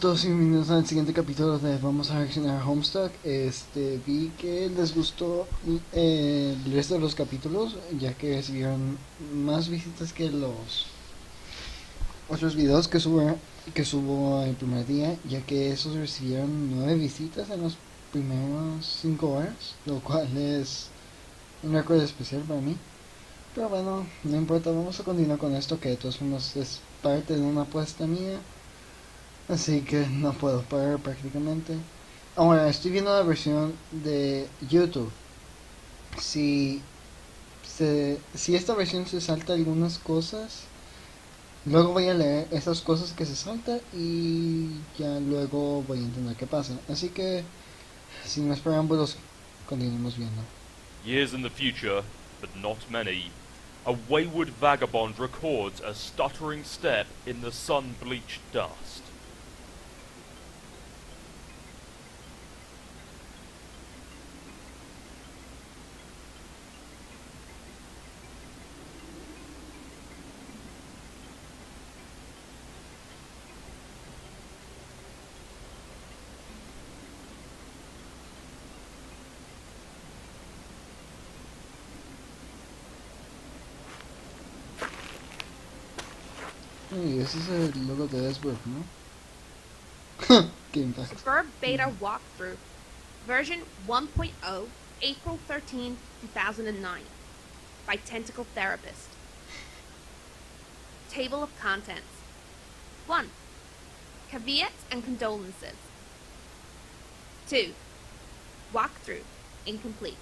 todos y bienvenidos al siguiente capítulo de Vamos a reaccionar a HomeStuck. Vi que les gustó el resto de los capítulos, ya que recibieron más visitas que los otros videos que subo el primer día, ya que esos recibieron 9 visitas en los primeros 5 horas, lo cual es un récord especial para mí. Pero bueno, no importa, vamos a continuar con esto, que de todos modos es parte de una apuesta mía. Así que no puedo parar prácticamente. Ahora, estoy viendo la versión de YouTube. Si, si esta versión se salta algunas cosas, luego voy a leer esas cosas que se salta y ya luego voy a entender qué pasa. Así que, sin más preámbulos, continuemos viendo. Years in the future, but not many, a wayward vagabond records a stuttering step in the sun-bleached dust. Y ese es el logo de Esberg, ¿no? Qué impacto. Superb Beta Walkthrough, version 1.0, April 13, 2009, by Tentacle Therapist. Table of Contents. 1. Caveats and condolences. 2. Walkthrough, incomplete.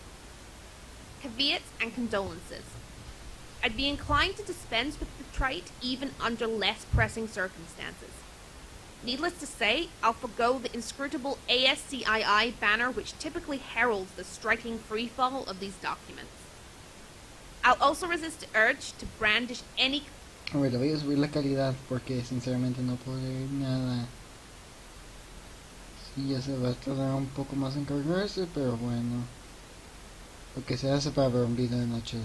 Caveats and condolences. I'd be inclined to dispense with the trite even under less pressing circumstances. Needless to say, I'll forgo the inscrutable ASCII banner which typically heralds the striking freefall of these documents. I'll also resist the urge to brandish any... A ver, le voy a subir la calidad porque sinceramente no puedo leer nada. Sí, ya se va a tardar un poco más en cargarse, pero bueno. Lo que se hace para ver un video en HD.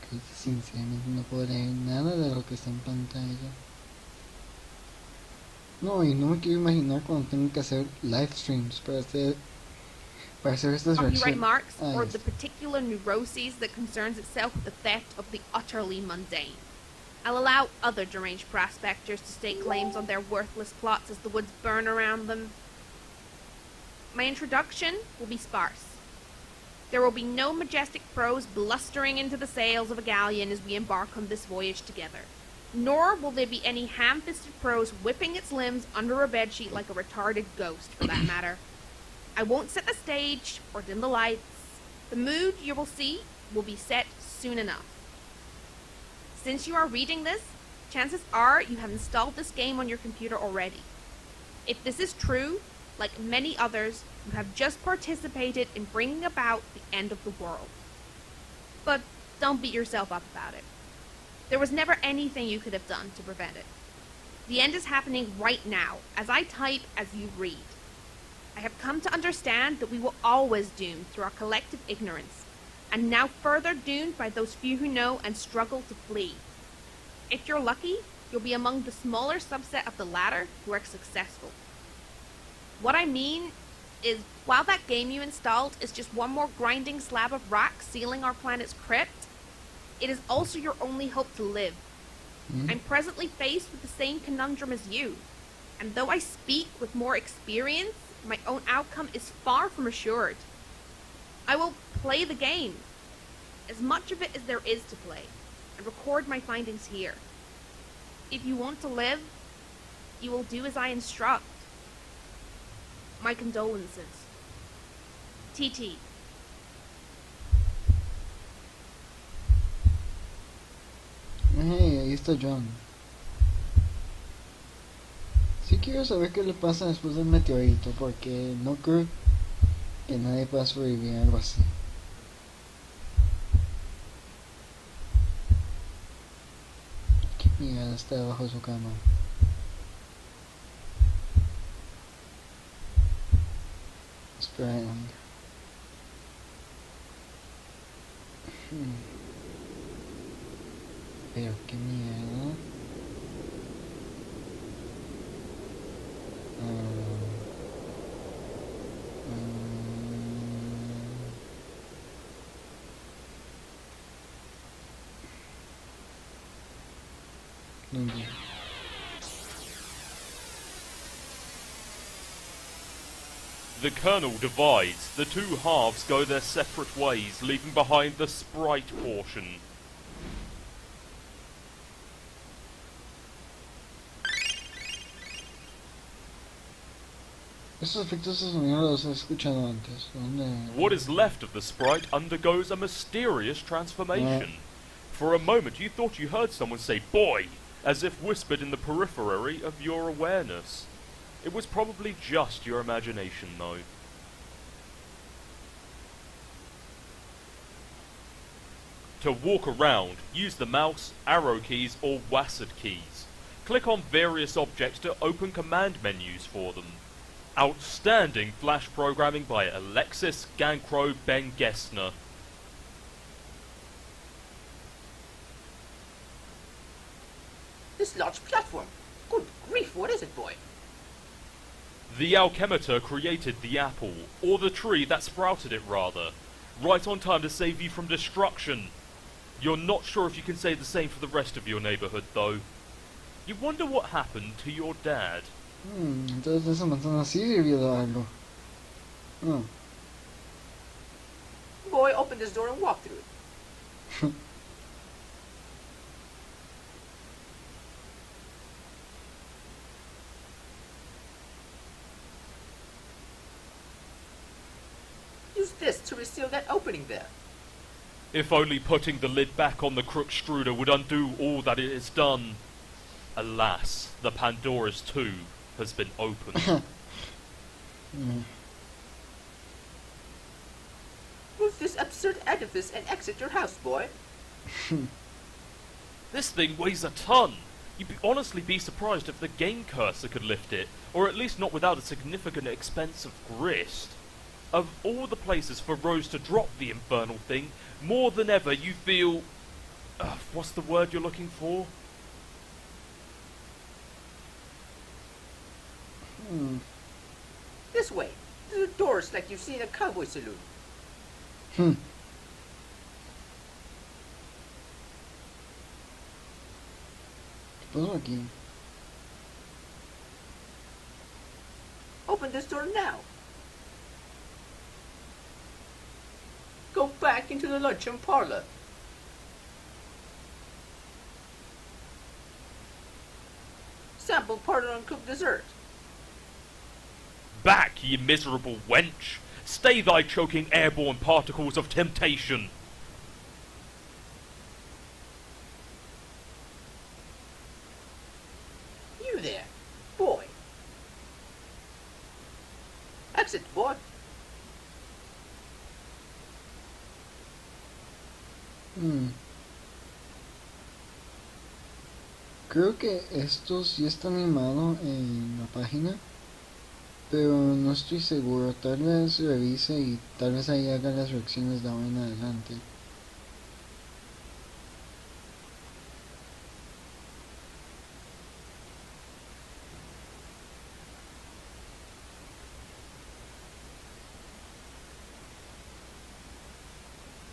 Que sinceramente no puedo leer nada de lo que está en pantalla. No, y no me quiero imaginar cuando tengo que hacer live streams para hacer estas copyright reacciones. marks or the particular neuroses that concerns itself with the theft of the utterly mundane. I'll allow other deranged prospectors to stake claims on their worthless plots as the woods burn around them. My introduction will be sparse. There will be no majestic prose blustering into the sails of a galleon as we embark on this voyage together. Nor will there be any ham-fisted prose whipping its limbs under a bedsheet like a retarded ghost, for that matter. I won't set the stage or dim the lights. The mood you will see will be set soon enough. Since you are reading this, chances are you have installed this game on your computer already. If this is true, like many others, you have just participated in bringing about the end of the world. But don't beat yourself up about it. There was never anything you could have done to prevent it. The end is happening right now, as I type, as you read. I have come to understand that we were always doomed through our collective ignorance, and now further doomed by those few who know and struggle to flee. If you're lucky, you'll be among the smaller subset of the latter who are successful. What I mean is, while that game you installed is just one more grinding slab of rock sealing our planet's crypt, it is also your only hope to live. I'm presently faced with the same conundrum as you, and though I speak with more experience, my own outcome is far from assured. I will play the game, as much of it as there is to play, and record my findings here. If you want to live, you will do as I instruct. My condolences. TT. Hey, ahí está John. Sí quiero saber qué le pasa después del meteorito, porque no creo que nadie pueda sobrevivir a algo así. ¿Qué mierda está debajo de su cama? Esperen. Pero qué mierda. No entiendo. The kernel divides. The two halves go their separate ways, leaving behind the sprite portion. Estos efectos de sonido los he escuchado antes. ¿Dónde? What is left of the sprite undergoes a mysterious transformation. For a moment you thought you heard someone say "boy," as if whispered in the periphery of your awareness. It was probably just your imagination, though. To walk around, use the mouse, arrow keys, or WASD keys. Click on various objects to open command menus for them. Outstanding flash programming by Alexis Gancro Ben Gessner. This large platform. Good grief, what is it, boy? The alchemitor created the apple, or the tree that sprouted it rather, right on time to save you from destruction. You're not sure if you can say the same for the rest of your neighborhood, though. You wonder what happened to your dad. Entonces esa manzana sí sirvió de algo. Oh. Boy, open this door and walk through it. Use this to reseal that opening there. If only putting the lid back on the crookstruder would undo all that it has done. Alas, the Pandora's tube has been opened. Move this absurd edifice and exit your house, boy. This thing weighs a ton. You'd honestly be surprised if the game cursor could lift it, or at least not without a significant expense of grist. Of all the places for Rose to drop the infernal thing, more than ever you feel... what's the word you're looking for? This way. Through the doors like you see in a cowboy saloon. ¿Qué pasó aquí? Open this door now. Go back into the luncheon parlor. Sample part of uncooked dessert. Back, ye miserable wench! Stay thy choking airborne particles of temptation! You there, boy. Exit, boy. Creo que esto sí está animado en la página, pero no estoy seguro. Tal vez revise y tal vez ahí haga las reacciones de ahora en adelante.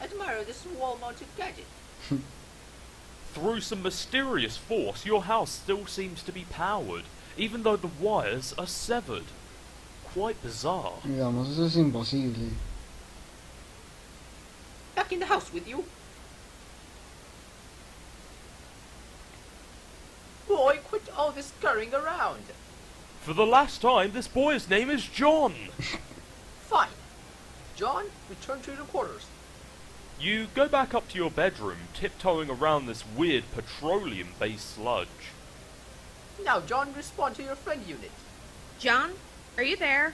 Admire this wall-mounted gadget. Through some mysterious force, your house still seems to be powered, even though the wires are severed. Quite bizarre. Digamos, eso es imposible. Back in the house with you. Boy, quit all this scurrying around. For the last time, this boy's name is John! Fine. John, return to your quarters. You go back up to your bedroom, tiptoeing around this weird petroleum-based sludge. Now, John, respond to your friend unit. John, are you there?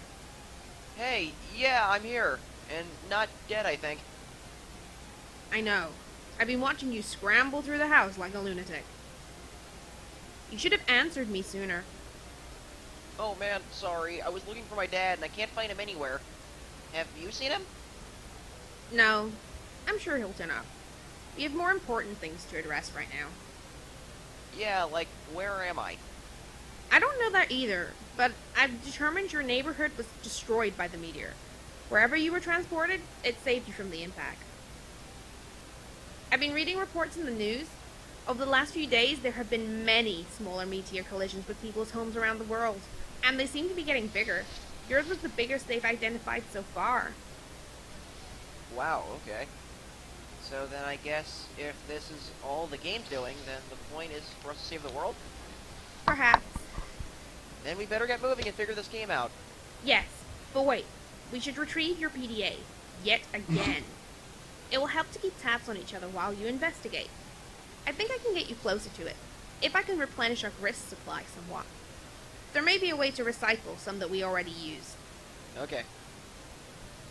Hey, yeah, I'm here. And not dead, I think. I know. I've been watching you scramble through the house like a lunatic. You should have answered me sooner. Oh man, sorry. I was looking for my dad and I can't find him anywhere. Have you seen him? No, I'm sure he'll turn up. We have more important things to address right now. Yeah, like, where am I? I don't know that either, but I've determined your neighborhood was destroyed by the meteor. Wherever you were transported, it saved you from the impact. I've been reading reports in the news. Over the last few days, there have been many smaller meteor collisions with people's homes around the world, and they seem to be getting bigger. Yours was the biggest they've identified so far. Wow, okay. So then I guess if this is all the game's doing, then the point is for us to save the world? Perhaps. Then we better get moving and figure this game out. Yes, but wait. We should retrieve your PDA. Yet again. It will help to keep tabs on each other while you investigate. I think I can get you closer to it, if I can replenish our grist supply somewhat. There may be a way to recycle some that we already used. Okay.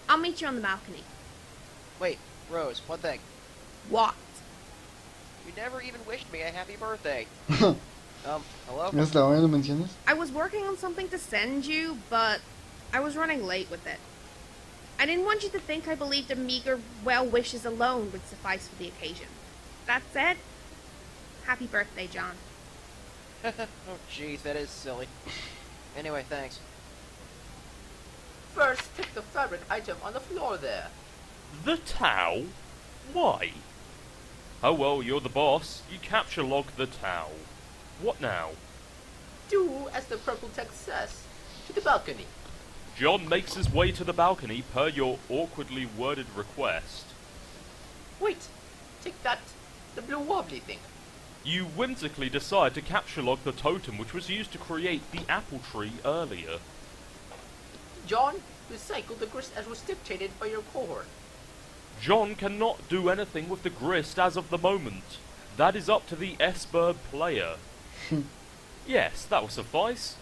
I'll meet you on the balcony. Wait, Rose, one thing. What? You never even wished me a happy birthday. Hello? ¿Hasta ahora lo mencionas? I was working on something to send you, but I was running late with it. I didn't want you to think I believed a meager well wishes alone would suffice for the occasion. That said, happy birthday, John. Oh, jeez, that is silly. Anyway, thanks. First, take the fabric item on the floor there. The towel? Why? Oh well, you're the boss. You capture log the towel. What now? Do as the purple text says. To the balcony. John makes his way to the balcony per your awkwardly worded request. Wait. Take that. The blue wobbly thing. You whimsically decide to capture log the totem which was used to create the apple tree earlier. John, recycle the grist as was dictated by your cohort. John cannot do anything with the grist as of the moment. That is up to the S-Bird player. Yes, that will suffice.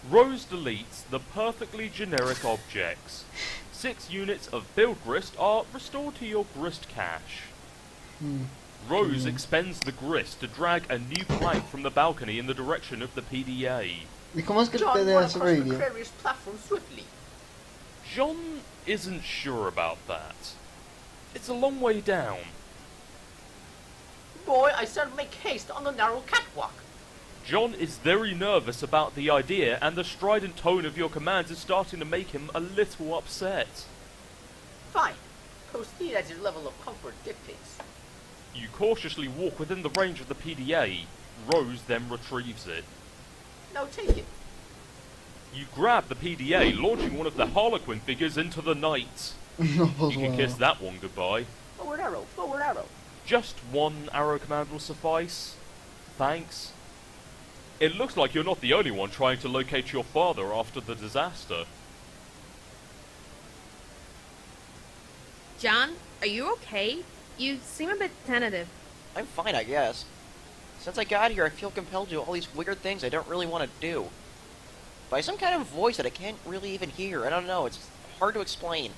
Rose deletes the perfectly generic objects. 6 units of build grist are restored to your grist cache. Rose expends the grist to drag a new plank from the balcony in the direction of the PDA. ¿Y cómo es que el John, PDA run across the sobrevivió? precarious platform swiftly. John isn't sure about that. It's a long way down. Boy, I said make haste on the narrow catwalk. John is very nervous about the idea, and the strident tone of your commands is starting to make him a little upset. Fine. Proceed as your level of comfort dictates. You cautiously walk within the range of the PDA. Rose then retrieves it. Now take it. You grab the PDA, launching one of the Harlequin figures into the night. No, pues You can wow. kiss that one goodbye. Forward arrow, forward arrow. Just one arrow command will suffice. Thanks. It looks like you're not the only one trying to locate your father after the disaster. John, are you okay? You seem a bit tentative. I'm fine, I guess. Since I got here, I feel compelled to do all these weird things I don't really want to do. By some kind of voice that I can't really even hear. I don't know, it's hard to explain.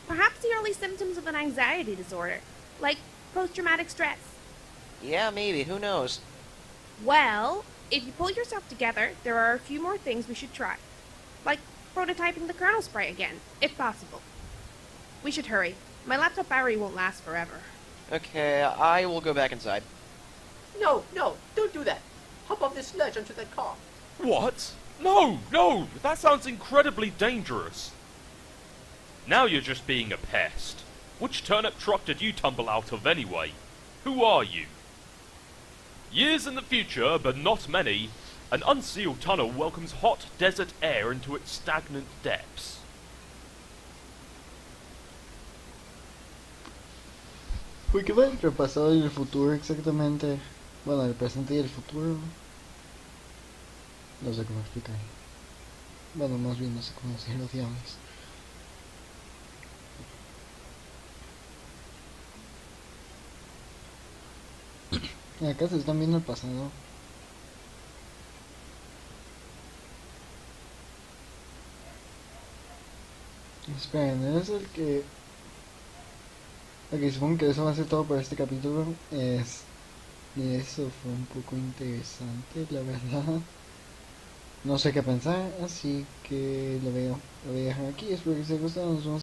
Perhaps the early symptoms of an anxiety disorder, like post-traumatic stress. Yeah, maybe, who knows? Well, if you pull yourself together, there are a few more things we should try. Like prototyping the kernel spray again, if possible. We should hurry. My laptop battery won't last forever. Okay, I will go back inside. No, no, don't do that. Hop off this ledge onto that car. What? No, no! That sounds incredibly dangerous. Now you're just being a pest. Which turnip truck did you tumble out of anyway? Who are you? Years in the future, but not many, an unsealed tunnel welcomes hot desert air into its stagnant depths. Uy, ¿qué va entre el pasado y el futuro exactamente? Bueno, el presente y el futuro. No sé cómo explicar. Bueno, más bien no sé cómo decirlo, digamos. Acá se están viendo el pasado. Esperen, es el que... Ok, supongo que eso va a ser todo por este capítulo. Y eso fue un poco interesante, la verdad. No sé qué pensar, así que lo voy a dejar aquí. Espero que les haya gustado. Nos vemos.